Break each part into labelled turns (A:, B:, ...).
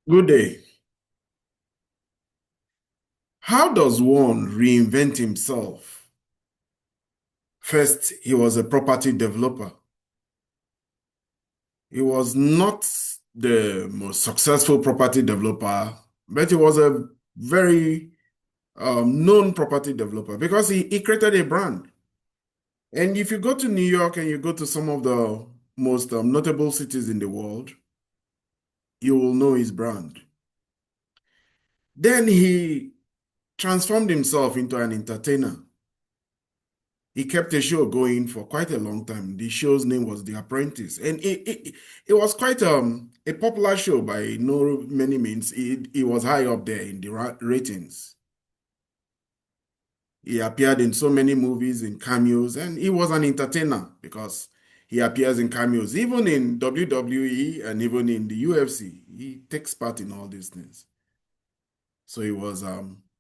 A: Good day. How does one reinvent himself? First, he was a property developer. He was not the most successful property developer, but he was a very known property developer because he created a brand. And if you go to New York and you go to some of the most notable cities in the world, you will know his brand. Then he transformed himself into an entertainer. He kept a show going for quite a long time. The show's name was The Apprentice, and it was quite a popular show by no many means. It was high up there in the ratings. He appeared in so many movies, in cameos, and he was an entertainer because he appears in cameos, even in WWE and even in the UFC. He takes part in all these things. So he was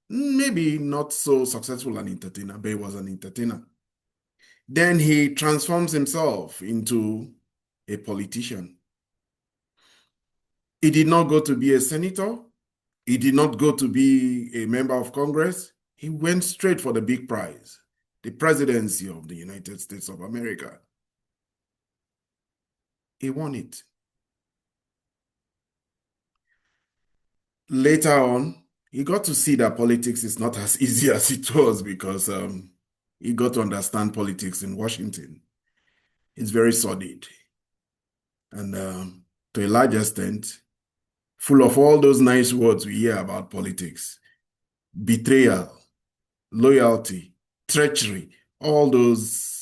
A: maybe not so successful an entertainer, but he was an entertainer. Then he transforms himself into a politician. He did not go to be a senator. He did not go to be a member of Congress. He went straight for the big prize, the presidency of the United States of America. He won it. Later on, he got to see that politics is not as easy as it was because he got to understand politics in Washington. It's very sordid. And to a large extent, full of all those nice words we hear about politics: betrayal, loyalty, treachery, all those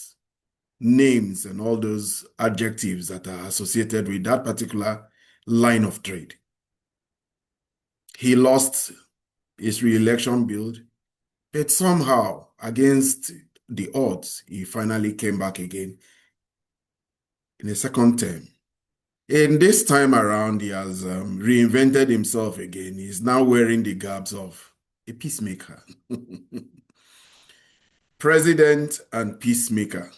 A: names and all those adjectives that are associated with that particular line of trade. He lost his re-election bid, but somehow, against the odds, he finally came back again in a second term. And this time around, he has reinvented himself again. He's now wearing the garbs of a peacemaker. President and peacemaker.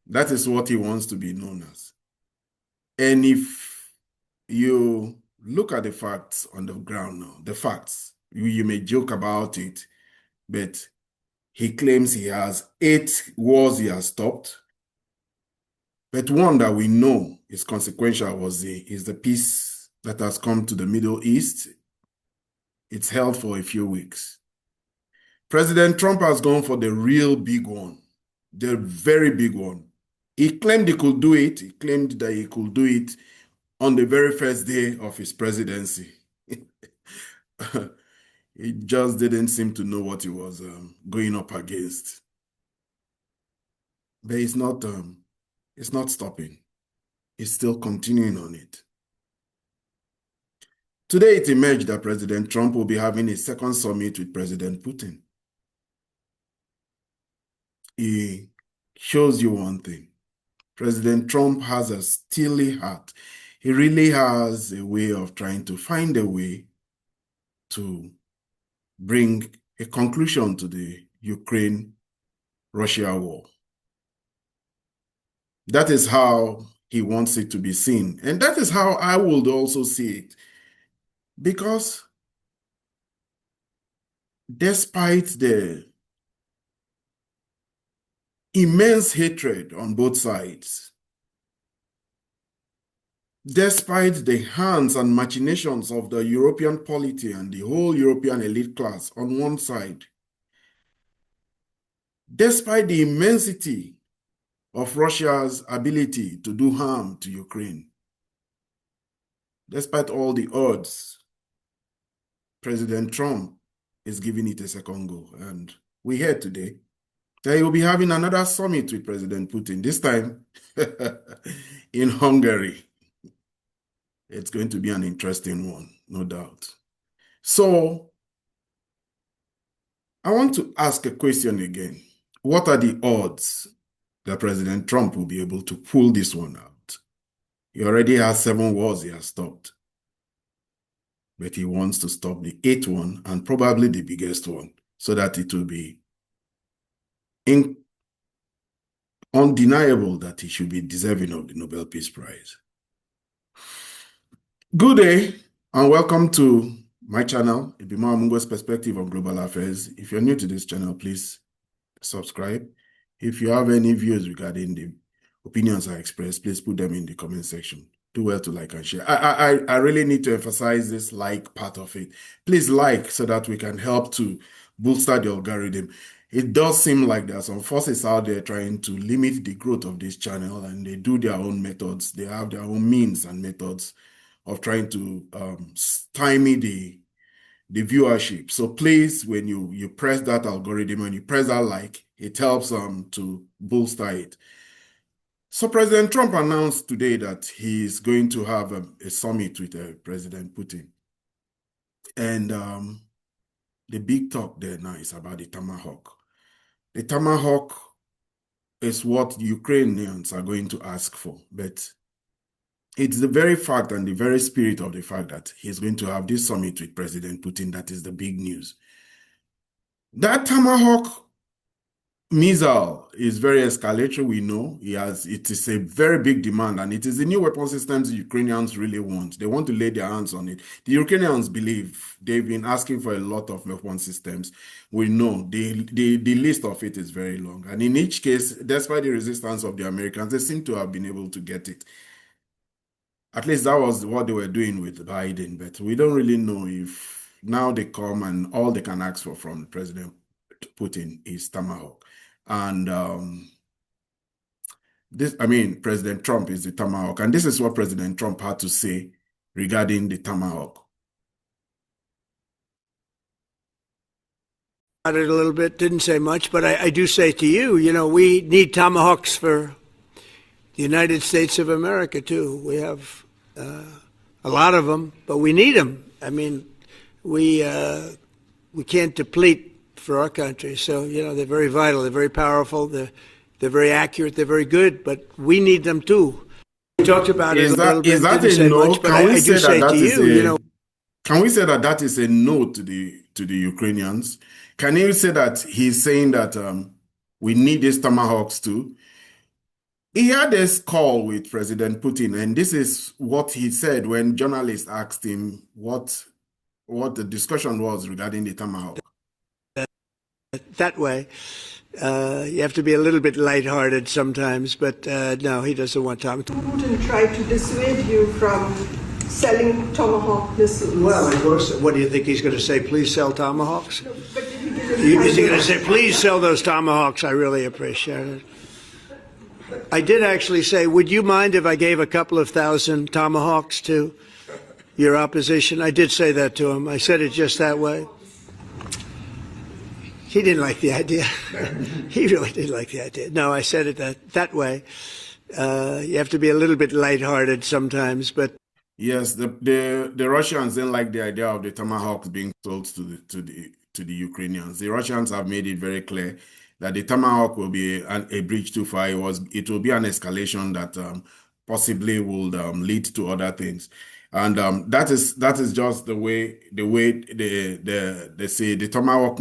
A: That is what he wants to be known as. And if you look at the facts on the ground now, the facts, you may joke about it, but he claims he has 8 wars he has stopped. But one that we know is consequential is the peace that has come to the Middle East. It's held for a few weeks. President Trump has gone for the real big one, the very big one. He claimed he could do it. He claimed that he could do it on the very first day of his presidency. He just didn't seem to know what he was going up against. But it's not stopping. It's still continuing on it. Today, it emerged that President Trump will be having a second summit with President Putin. It shows you one thing. President Trump has a steely heart. He really has a way of trying to find a way to bring a conclusion to the Ukraine-Russia war. That is how he wants it to be seen. And that is how I would also see it. Because despite the immense hatred on both sides, despite the hands and machinations of the European polity and the whole European elite class on one side, despite the immensity of Russia's ability to do harm to Ukraine, despite all the odds, President Trump is giving it a second go. And we heard today that he will be having another summit with President Putin, this time in Hungary. It's going to be an interesting one, no doubt. So, I want to ask a question again. What are the odds that President Trump will be able to pull this one out? He already has 7 wars he has stopped. But he wants to stop the 8th one and probably the biggest one so that it will be undeniable that he should be deserving of the Nobel Peace Prize. Good day. And welcome to my channel, Ibima Mungo's Perspective on Global Affairs. If you're new to this channel, please subscribe. If you have any views regarding the opinions I express, please put them in the comment section. Do well to like and share. I really need to emphasize this like part of it. Please like so that we can help to bolster the algorithm. It does seem like there are some forces out there trying to limit the growth of this channel, and they do their own methods. They have their own means and methods of trying to stymie the viewership. So please, when you press that algorithm and you press that like, it helps to bolster it. So President Trump announced today that he is going to have a summit with President Putin. And the big talk there now is about the Tomahawk. The Tomahawk is what the Ukrainians are going to ask for, but it's the very fact and the very spirit of the fact that he's going to have this summit with President Putin that is the big news. That Tomahawk missile is very escalatory, we know. It is a very big demand, and it is the new weapon systems the Ukrainians really want. They want to lay their hands on it. The Ukrainians believe they've been asking for a lot of weapon systems. We know the list of it is very long. And in each case, despite the resistance of the Americans, they seem to have been able to get it. At least that was what they were doing with Biden, but we don't really know if now they come and all they can ask for from President Putin is Tomahawk. And President Trump is the Tomahawk. And this is what President Trump had to say regarding the Tomahawk.
B: About it a little bit, didn't say much, but I do say to you, we need Tomahawks for the United States of America, too. We have a lot of them, but we need them. I mean, we can't deplete for our country. So, they're very vital. They're very powerful. They're very accurate. They're very good, but we need them, too. We talked about it a little bit.
A: Is that a no? Much, but I do say to you, Can we say that is a no to the Ukrainians? Can you say that he's saying that we need these Tomahawks too? He had this call with President Putin, and this is what he said when journalists asked him what the discussion was regarding the Tomahawk.
B: That way, you have to be a little bit lighthearted sometimes, but no, he doesn't want to.
C: Putin tried to dissuade you from selling Tomahawk missiles.
B: Well, of course. What do you think he's going to say? Please sell Tomahawks? No, but is he going to say, please sell those Tomahawks? I really appreciate it. I did actually say, would you mind if I gave a couple of thousand Tomahawks to your opposition? I did say that to him. I said it just that way. He didn't like the idea. He really didn't like the idea. No, I said it that way. You have to be a little bit lighthearted sometimes, but
A: yes, the Russians didn't like the idea of the Tomahawks being sold to the Ukrainians. The Russians have made it very clear that the Tomahawk will be a bridge too far. It will be an escalation that possibly will lead to other things, and that is just the way they say the Tomahawk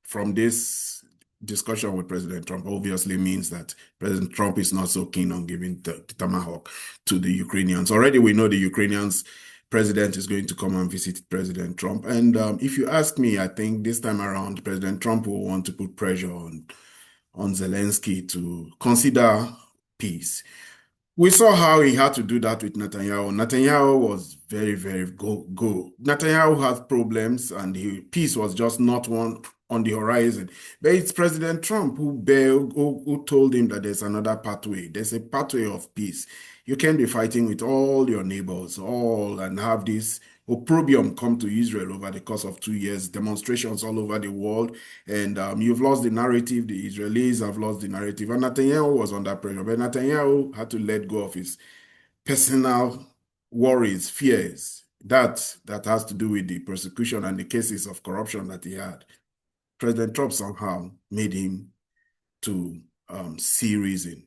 A: from this discussion with President Trump obviously means that President Trump is not so keen on giving the Tomahawk to the Ukrainians. Already we know the Ukrainians president is going to come and visit President Trump. And if you ask me, I think this time around, President Trump will want to put pressure on Zelensky to consider peace. We saw how he had to do that with Netanyahu. Netanyahu was very, very go. Netanyahu had problems, and peace was just not one on the horizon. But it's President Trump who told him that there's another pathway. There's a pathway of peace. You can't be fighting with all your neighbors, and have this opprobrium come to Israel over the course of 2 years, demonstrations all over the world, and you've lost the narrative. The Israelis have lost the narrative, and Netanyahu was under pressure. But Netanyahu had to let go of his personal worries, fears, that has to do with the persecution and the cases of corruption that he had. President Trump somehow made him to see reason.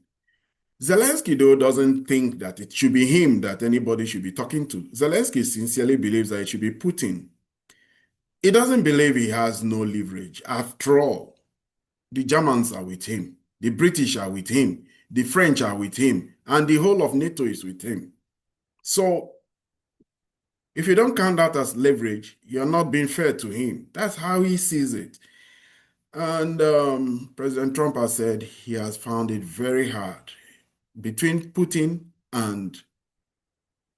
A: Zelensky, though, doesn't think that it should be him that anybody should be talking to. Zelensky sincerely believes that it should be Putin. He doesn't believe he has no leverage. After all, the Germans are with him, the British are with him, the French are with him, and the whole of NATO is with him. So If you don't count that as leverage, you're not being fair to him. That's how he sees it. And President Trump has said he has found it very hard between Putin and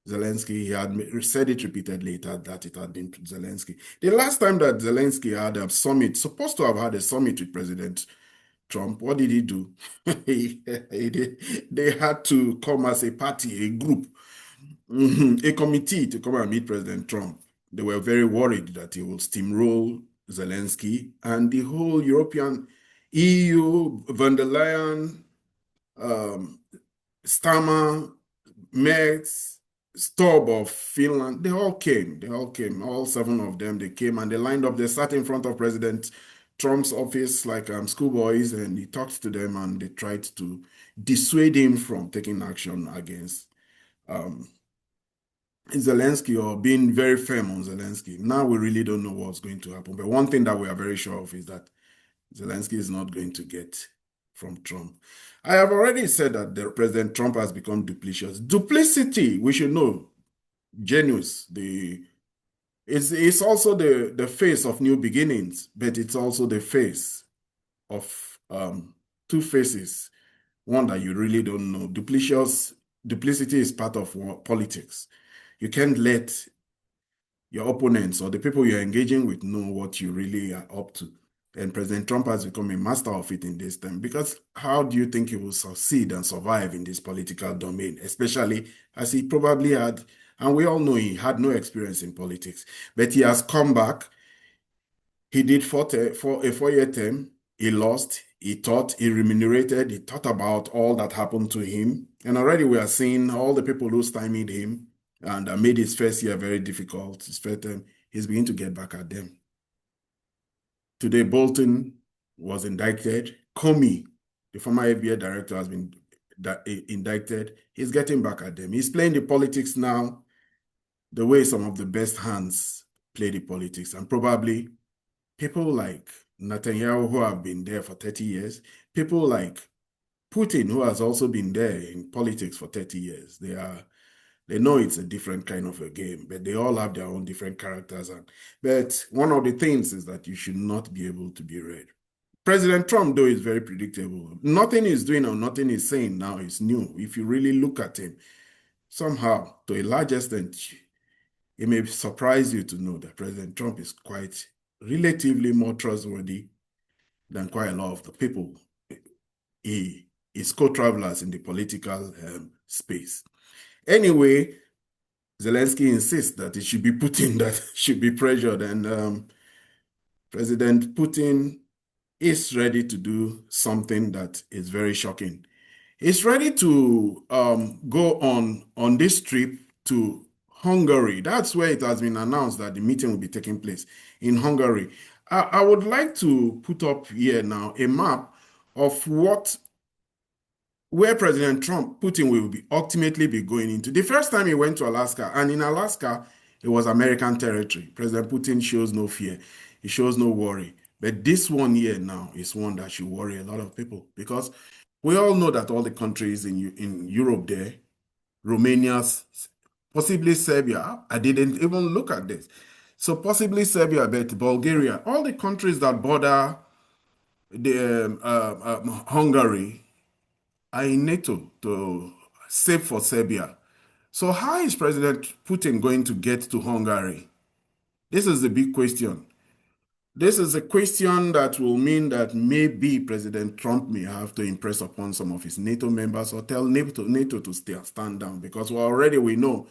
A: Zelensky. He had said it repeatedly that it had been Zelensky. The last time that Zelensky had a summit, supposed to have had a summit with President Trump, what did he do? They had to come as a party, a group, a committee to come and meet President Trump. They were very worried that he will steamroll Zelensky and the whole European EU, von der Leyen, um, Starmer, Merz, Stob of Finland, they all came. They all came. All 7 of them, they came and they lined up. They sat in front of President Trump's office like schoolboys, and he talked to them and they tried to dissuade him from taking action against um, Zelensky or being very firm on Zelensky. Now we really don't know what's going to happen. But one thing that we are very sure of is that Zelensky is not going to get from Trump. I have already said that President Trump has become duplicitous. Duplicity, we should know, genius, it's also the face of new beginnings, but it's also the face of two faces, one that you really don't know. Duplicity is part of politics. You can't let your opponents or the people you're engaging with know what you really are up to. And President Trump has become a master of it in this time, because how do you think he will succeed and survive in this political domain, especially as he probably had, and we all know he had no experience in politics, but he has come back. He did for a 4-year term. He lost. He thought, he remunerated. He thought about all that happened to him. And already we are seeing all the people who stymied him and made his first year very difficult. His first term, he's beginning to get back at them. Today, Bolton was indicted. Comey, the former FBI director, has been indicted. He's getting back at them. He's playing the politics now the way some of the best hands play the politics. And probably people like Netanyahu, who have been there for 30 years, people like Putin, who has also been there in politics for 30 years, they know it's a different kind of a game, but they all have their own different characters. But one of the things is that you should not be able to be read. President Trump, though, is very predictable. Nothing he's doing or nothing he's saying now is new. If you really look at him, somehow, to a large extent, it may surprise you to know that President Trump is quite relatively more trustworthy than quite a lot of the people he is co-travelers in the political space. Anyway, Zelensky insists that it should be Putin that should be pressured, and President Putin is ready to do something that is very shocking. He's ready to go on this trip to Hungary. That's where it has been announced that the meeting will be taking place, in Hungary. I would like to put up here now a map of where President Putin will ultimately be going into. The first time he went to Alaska, and in Alaska, it was American territory. President Putin shows no fear. He shows no worry. But this one here now is one that should worry a lot of people, because we all know that all the countries in Europe there, Romania, possibly Serbia, I didn't even look at this. So possibly Serbia, but Bulgaria, all the countries that border the Hungary are in NATO, save for Serbia. So how is President Putin going to get to Hungary? This is the big question. This is a question that will mean that maybe President Trump may have to impress upon some of his NATO members or tell NATO to stand down, because we know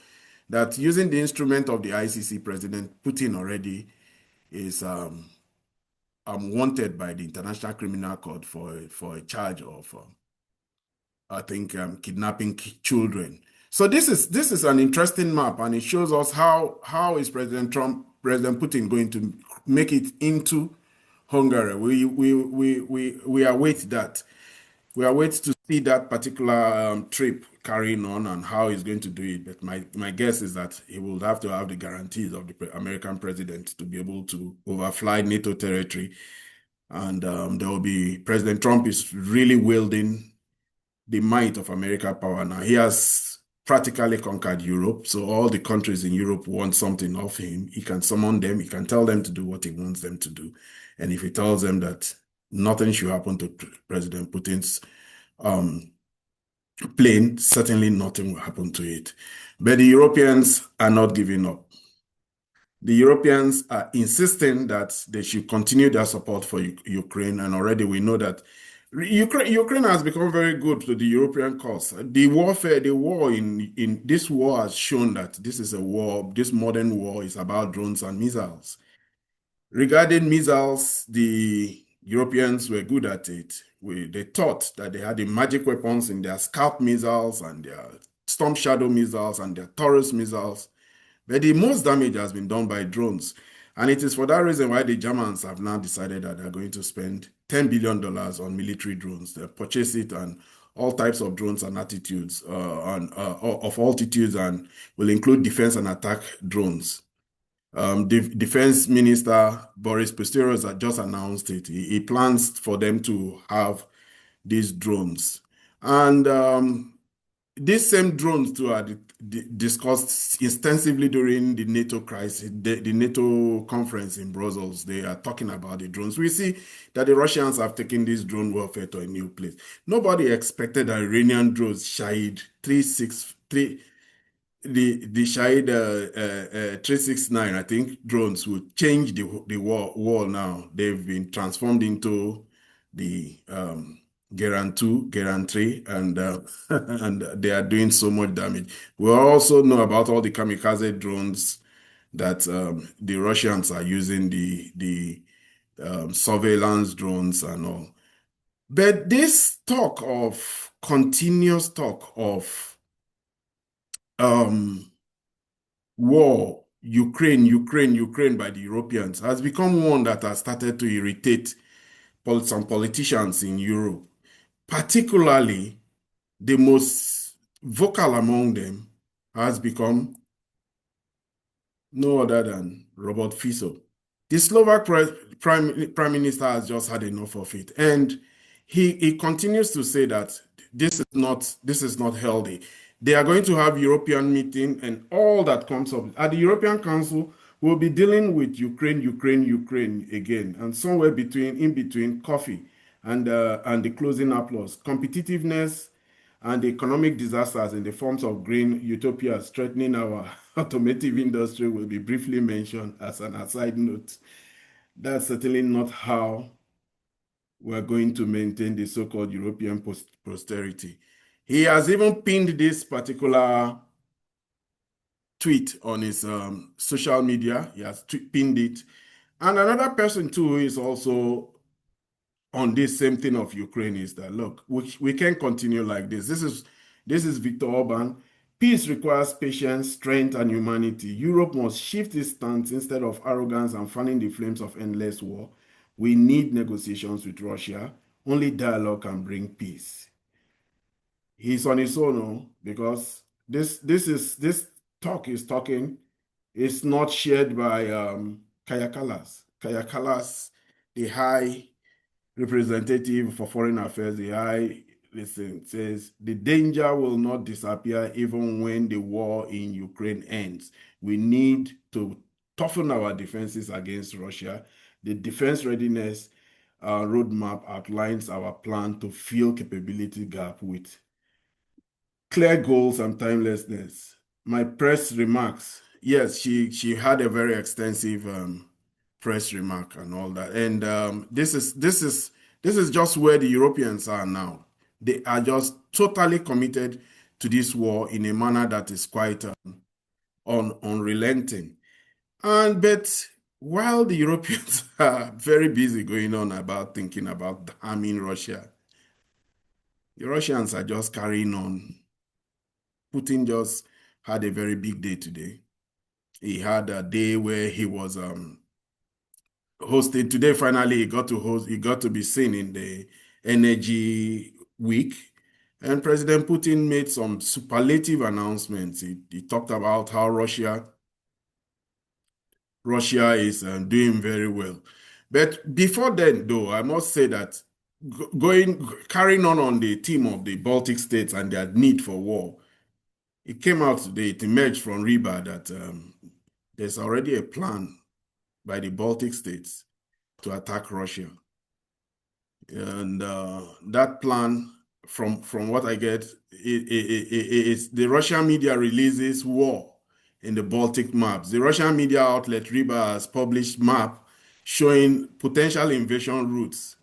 A: that using the instrument of the ICC, President Putin already is wanted by the International Criminal Court for a charge of I think kidnapping children. So this is an interesting map, and it shows us how is President Putin going to make it into Hungary. We await that. We await to see that particular trip carrying on and how he's going to do it. But my guess is that he will have to have the guarantees of the American president to be able to overfly NATO territory, and there will be President Trump is really wielding the might of American power now. He has practically conquered Europe. So all the countries in Europe want something of him. He can summon them. He can tell them to do what he wants them to do. And if he tells them that nothing should happen to President Putin's um, plane, certainly nothing will happen to it. But the Europeans are not giving up. The Europeans are insisting that they should continue their support for Ukraine, and already we know that Ukraine has become very good to the European cause. The war in this war has shown that this is a war, this modern war is about drones and missiles. Regarding missiles, the Europeans were good at it. They thought that they had the magic weapons in their Scalp missiles and their Storm Shadow missiles and their Taurus missiles. But the most damage has been done by drones. And it is for that reason why the Germans have now decided that they're going to spend $10 billion on military drones. They purchase it and all types of drones and attitudes, of altitudes, and will include defense and attack drones. Defense Minister Boris Pistorius had just announced it. He plans for them to have these drones. And these same drones too are discussed extensively during the NATO crisis, the NATO conference in Brussels. They are talking about the drones. We see that the Russians have taken this drone warfare to a new place. Nobody expected that Iranian drones Shahid 363, the Shahid 369, I think, drones will change the war now. They've been transformed into the Geran 2, Geran 3, and and they are doing so much damage. We also know about all the kamikaze drones that the Russians are using, the surveillance drones and all. But this continuous talk of war, Ukraine by the Europeans has become one that has started to irritate some politicians in Europe. Particularly, the most vocal among them has become no other than Robert Fico. The Slovak Prime Minister has just had enough of it. And he continues to say that this is not healthy. They are going to have European meeting, and all that comes up at the European Council will be dealing with Ukraine again, and somewhere in between coffee and the closing applause, competitiveness and economic disasters in the forms of green utopias threatening our automotive industry will be briefly mentioned as an aside note. That's certainly not how we're going to maintain the so-called European posterity. He has even pinned this particular tweet on his social media. He has pinned it. And another person too who is also on this same thing of Ukraine is that, look, we can't continue like this. This is Viktor Orban. Peace requires patience, strength, and humanity. Europe must shift its stance instead of arrogance and fanning the flames of endless war. We need negotiations with Russia. Only dialogue can bring peace. He's on his own, because this talk is talking. It's not shared by Kaya Kallas. Kaya Kallas, the High Representative for Foreign Affairs, says the danger will not disappear even when the war in Ukraine ends. We need to toughen our defenses against Russia. The defense readiness roadmap outlines our plan to fill capability gap with clear goals and timelessness. My press remarks, yes, she had a very extensive press remark and all that. And this is just where the Europeans are now. They are just totally committed to this war in a manner that is quite unrelenting. But while the Europeans are very busy going on about thinking about harming Russia, the Russians are just carrying on. Putin just had a very big day today. He had a day where he was hosted. Today, finally, he got to be seen in the Energy Week. And President Putin made some superlative announcements. He talked about how Russia is doing very well. But before then, though, I must say that carrying on the theme of the Baltic states and their need for war, it came out today, it emerged from Riba that there's already a plan by the Baltic states to attack Russia. And that plan, from what I get, it's the Russian media releases war in the Baltic maps. The Russian media outlet Riba has published map showing potential invasion routes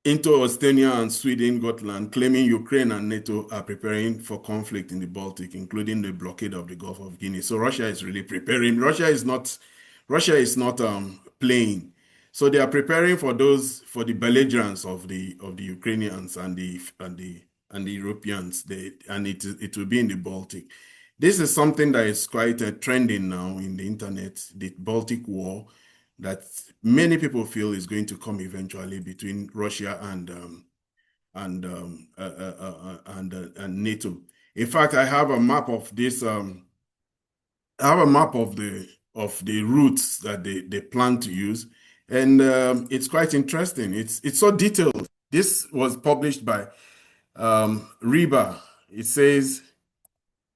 A: into Estonia and Sweden, Gotland, claiming Ukraine and NATO are preparing for conflict in the Baltic, including the blockade of the Gulf of Guinea. So Russia is really preparing. Russia is not playing. So they are preparing for the belligerents of the Ukrainians and the Europeans. It will be in the Baltic. This is something that is quite trending now in the internet, the Baltic War, that many people feel is going to come eventually between Russia and NATO. In fact, I have a map of this. I have a map of the routes that they plan to use, and it's quite interesting. It's so detailed. This was published by Riba. It says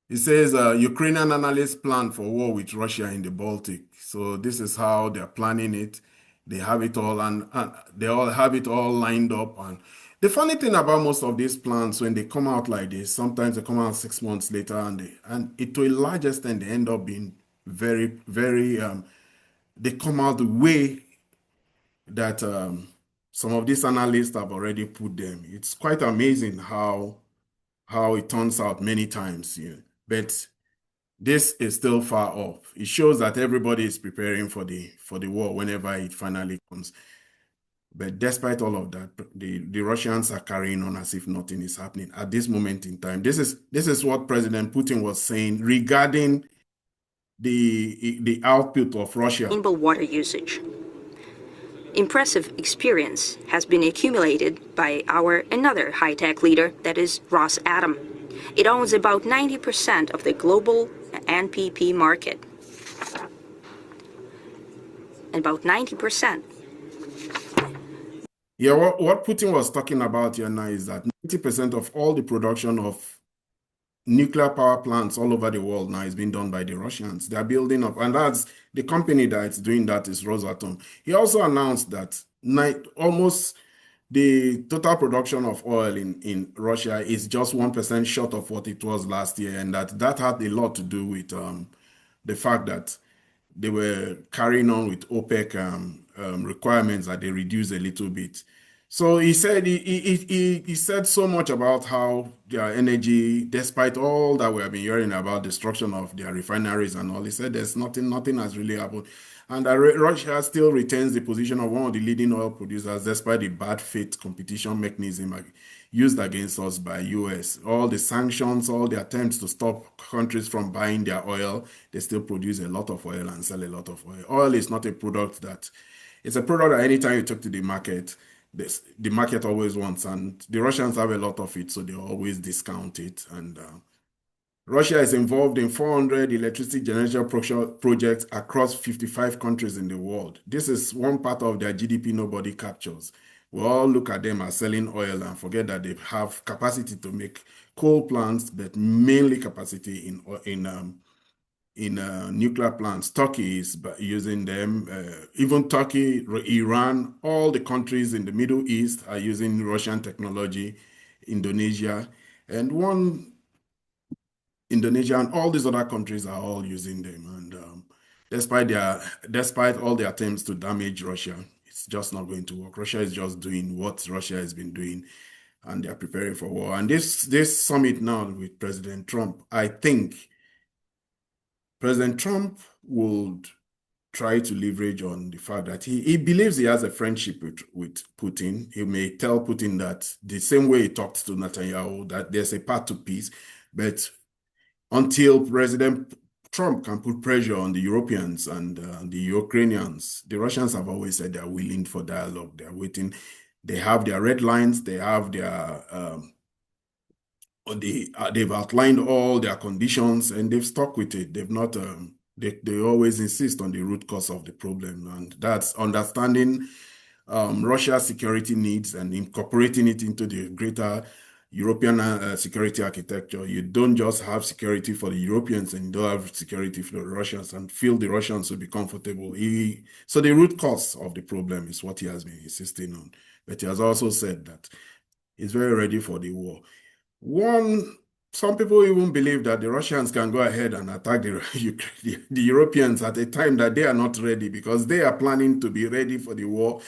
A: Ukrainian analysts plan for war with Russia in the Baltic. So this is how they're planning it. They have it all, and they all have it all lined up. And the funny thing about most of these plans, when they come out like this, sometimes they come out 6 months later, and to a large extent they end up being very, very. They come out the way that some of these analysts have already put them. It's quite amazing how it turns out many times. Yeah. But this is still far off. It shows that everybody is preparing for the war whenever it finally comes. But despite all of that, the Russians are carrying on as if nothing is happening at this moment in time. This is what President Putin was saying regarding the output of Russia.
D: Sustainable water usage. Impressive experience has been accumulated by another high-tech leader, that is Rosatom. It owns about 90% of the global NPP market. About 90%.
A: Yeah, what Putin was talking about here now is that 90% of all the production of nuclear power plants all over the world now is being done by the Russians. They're building up, and that's the company that's doing that is Rosatom. He also announced that almost the total production of oil in Russia is just 1% short of what it was last year, and that had a lot to do with the fact that they were carrying on with OPEC requirements that they reduced a little bit. So he said he said so much about how their energy, despite all that we have been hearing about destruction of their refineries and all, he said there's nothing has really happened. And that Russia still retains the position of one of the leading oil producers despite the bad faith competition mechanism used against us by US. All the sanctions, all the attempts to stop countries from buying their oil, they still produce a lot of oil and sell a lot of oil. Oil is not a product it's a product that anytime you talk to the market, the market always wants, and the Russians have a lot of it, so they always discount it. And Russia is involved in 400 electricity generation projects across 55 countries in the world. This is one part of their GDP nobody captures. We all look at them as selling oil and forget that they have capacity to make coal plants, but mainly capacity in nuclear plants. Turkey is using them. Even Turkey, Iran, all the countries in the Middle East are using Russian technology. Indonesia, and all these other countries are all using them. And despite all the attempts to damage Russia, it's just not going to work. Russia is just doing what Russia has been doing, and they're preparing for war. And this summit now with President Trump, I think President Trump would try to leverage on the fact that he believes he has a friendship with Putin. He may tell Putin that the same way he talked to Netanyahu, that there's a path to peace, but until President Trump can put pressure on the Europeans and the Ukrainians, the Russians have always said they're willing for dialogue. They're waiting. They have their red lines. They have their they've outlined all their conditions and they've stuck with it. They've not. They always insist on the root cause of the problem, and that's understanding Russia's security needs and incorporating it into the greater European security architecture. You don't just have security for the Europeans and you don't have security for the Russians and feel the Russians will be comfortable. So the root cause of the problem is what he has been insisting on. But he has also said that he's very ready for the war. Some people even believe that the Russians can go ahead and attack the Europeans at a time that they are not ready because they are planning to be ready for the war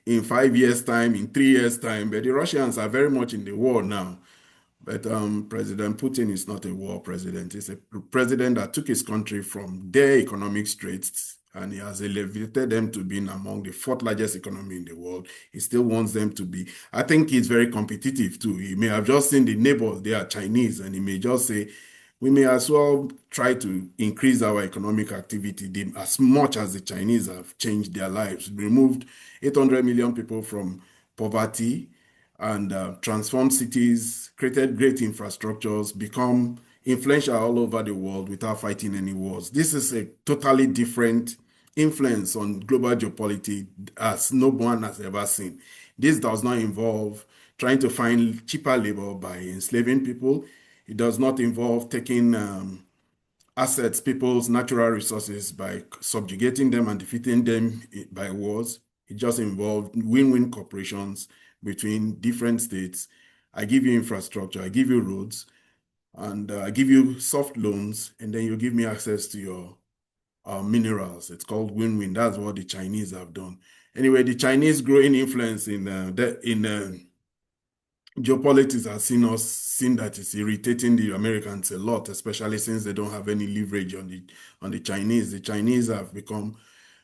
A: in 5 years' time, in 3 years' time. But the Russians are very much in the war now. But President Putin is not a war president. He's a president that took his country from their economic straits and he has elevated them to being among the fourth largest economy in the world. He still wants them to be. I think he's very competitive too. He may have just seen the neighbors, they are Chinese, and he may just say, we may as well try to increase our economic activity as much as the Chinese have changed their lives, removed 800 million people from poverty, and transformed cities, created great infrastructures, become influential all over the world without fighting any wars. This is a totally different influence on global geopolitics as no one has ever seen. This does not involve trying to find cheaper labor by enslaving people. It does not involve taking assets, people's natural resources by subjugating them and defeating them by wars. It just involved win-win corporations between different states. I give you infrastructure, I give you roads, and I give you soft loans, and then you give me access to your minerals. It's called win-win. That's what the Chinese have done. Anyway, the Chinese growing influence in geopolitics has seen that it's irritating the Americans a lot, especially since they don't have any leverage on the Chinese. The Chinese have become,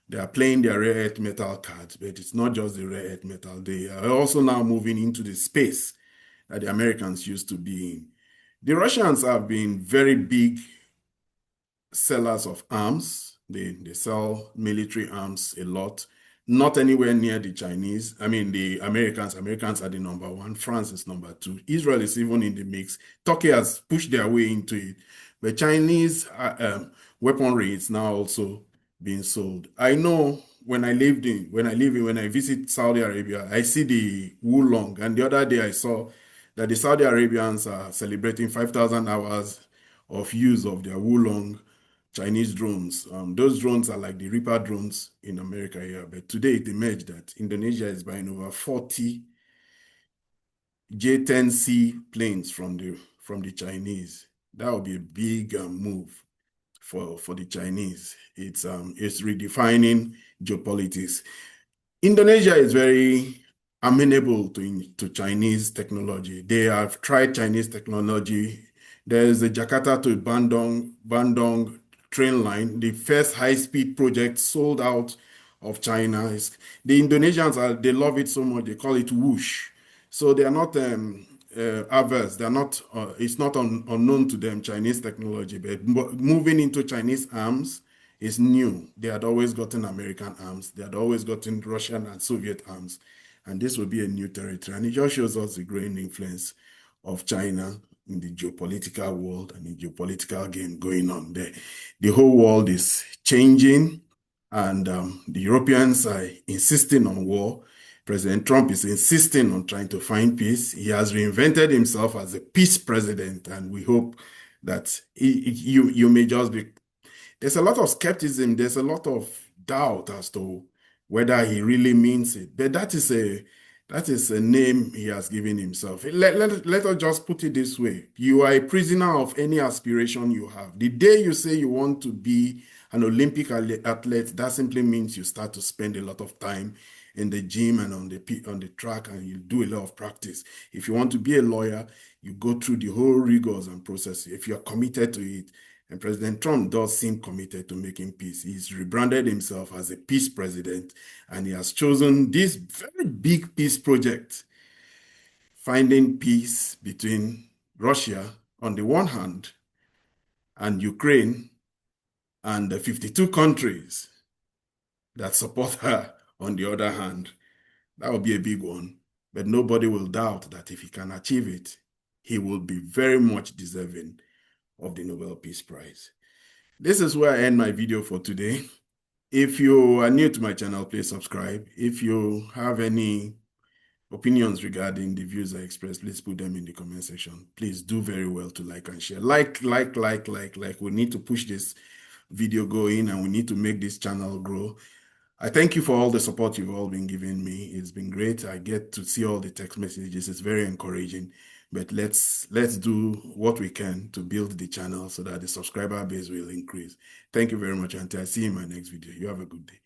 A: they are playing their rare earth metal cards, but it's not just the rare earth metal. They are also now moving into the space that the Americans used to be in. The Russians have been very big sellers of arms. They sell military arms a lot. Not anywhere near the Chinese. I mean, the Americans. Americans are the number one. France is number two. Israel is even in the mix. Turkey has pushed their way into it. But Chinese weaponry is now also being sold. I know when I visit Saudi Arabia, I see the Wulong. And the other day I saw that the Saudi Arabians are celebrating 5,000 hours of use of their Wulong Chinese drones. Those drones are like the Reaper drones in America here. But today it emerged that Indonesia is buying over 40 J-10C planes from the Chinese. That would be a big move for the Chinese. It's redefining geopolitics. Indonesia is very amenable to Chinese technology. They have tried Chinese technology. There's the Jakarta to Bandung train line, the first high-speed project sold out of China. The Indonesians, they love it so much, they call it whoosh. So they are not averse. They're not. It's not unknown to them, Chinese technology. But moving into Chinese arms is new. They had always gotten American arms. They had always gotten Russian and Soviet arms. And this will be a new territory. And it just shows us the growing influence of China in the geopolitical world and the geopolitical game going on there. The whole world is changing, and the Europeans are insisting on war. President Trump is insisting on trying to find peace. He has reinvented himself as a peace president, and we hope that you may just be. There's a lot of skepticism. There's a lot of doubt as to whether he really means it. But that is a name he has given himself. Let us just put it this way. You are a prisoner of any aspiration you have. The day you say you want to be an Olympic athlete, that simply means you start to spend a lot of time in the gym and on the track, and you do a lot of practice. If you want to be a lawyer, you go through the whole rigors and process. If you're committed to it, and President Trump does seem committed to making peace. He's rebranded himself as a peace president, and he has chosen this very big peace project, finding peace between Russia on the one hand and Ukraine and the 52 countries that support her on the other hand. That will be a big one, but nobody will doubt that if he can achieve it, he will be very much deserving of the Nobel Peace Prize. This is where I end my video for today. If you are new to my channel, please subscribe. If you have any opinions regarding the views I expressed, please put them in the comment section. Please do very well to like and share. Like. We need to push this video going, and we need to make this channel grow. I thank you for all the support you've all been giving me. It's been great. I get to see all the text messages. It's very encouraging. But let's do what we can to build the channel so that the subscriber base will increase. Thank you very much. Until I see you in my next video. You have a good day.